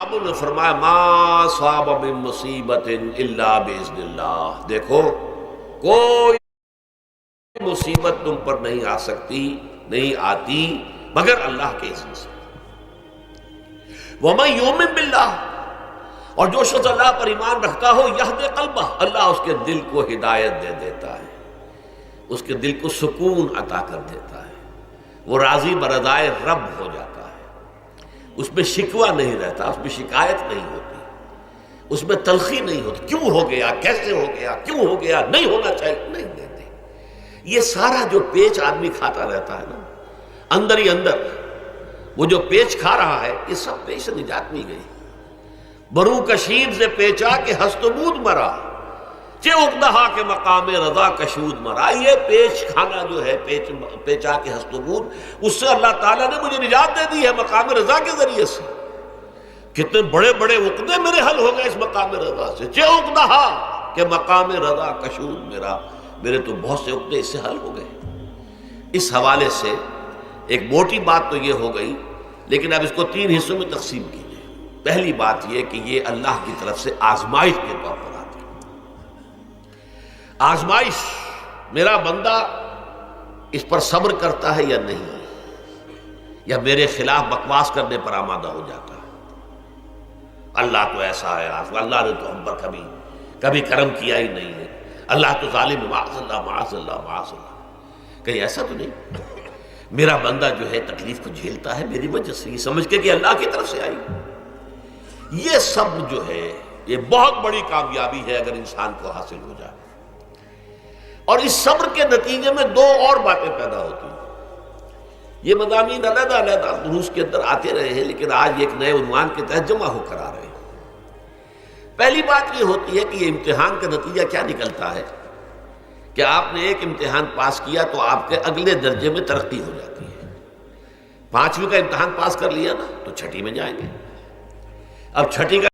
اب نے فرمایا ما صاب من مصیبت الا باذن اللہ، دیکھو کوئی مصیبت تم پر نہیں آ سکتی، نہیں آتی مگر اللہ کے اذن سے۔ ومن یؤمن باللہ، اور جو شخص اللہ پر ایمان رکھتا ہو یہدی قلبہ، اللہ اس کے دل کو ہدایت دے دیتا ہے، اس کے دل کو سکون عطا کر دیتا ہے، وہ راضی برضائے رب ہو جاتا ہے، اس میں شکوہ نہیں رہتا، اس میں شکایت نہیں ہوتی، اس میں تلخی نہیں ہوتی، کیوں ہو گیا، کیسے ہو گیا، کیوں ہو گیا، نہیں ہونا چاہیے، نہیں دیتے۔ یہ سارا جو پیچ آدمی کھاتا رہتا ہے نا اندر ہی اندر، وہ جو پیچ کھا رہا ہے، یہ سب پیچ سے نجات نہیں گئی۔ برو کشید سے پیچا کہ ہست و بود مرا، چے اقدہا کے مقام رضا کشود مرا۔ یہ پیچ کھانا جو ہے، پیچا کے ہست و بود، اس سے اللہ تعالیٰ نے مجھے نجات دے دی ہے مقام رضا کے ذریعے سے۔ کتنے بڑے بڑے عقدے میرے حل ہو گئے اس مقام رضا سے، چے اقدہا کہ مقام رضا کشود میرا، میرے تو بہت سے عقدے اس سے حل ہو گئے۔ اس حوالے سے ایک موٹی بات تو یہ ہو گئی، لیکن اب اس کو 3 حصوں میں تقسیم کیجیے۔ پہلی بات یہ کہ یہ اللہ کی طرف سے آزمائش کے طور پر آتی ہے۔ آزمائش، میرا بندہ اس پر صبر کرتا ہے یا نہیں، یا میرے خلاف بکواس کرنے پر آمادہ ہو جاتا ہے۔ اللہ تو ایسا ہے، اللہ نے تو ہم پر کبھی کرم کیا ہی نہیں ہے، اللہ تو ظالم ہے، معاذ اللہ معاذ اللہ معاذ اللہ۔ کہیں ایسا تو نہیں، میرا بندہ جو ہے تکلیف کو جھیلتا ہے میری وجہ سے، یہ سمجھ کے کہ اللہ کی طرف سے آئی۔ یہ سب جو ہے یہ بہت بڑی کامیابی ہے اگر انسان کو حاصل ہو جائے۔ اور اس صبر کے نتیجے میں 2 اور باتیں پیدا ہوتی ہیں۔ یہ مضامین علیحدہ علیحدہ دروس کے اندر آتے رہے ہیں، لیکن آج ایک نئے عنوان کے تحت جمع ہو کر آ رہے ہیں۔ پہلی بات یہ ہوتی ہے کہ یہ امتحان کا نتیجہ کیا نکلتا ہے کہ آپ نے ایک امتحان پاس کیا تو آپ کے اگلے درجے میں ترقی ہو جاتی ہے۔ 5ویں کا امتحان پاس کر لیا نا تو 6ٹھی میں جائیں گے، اب 6ٹھی کا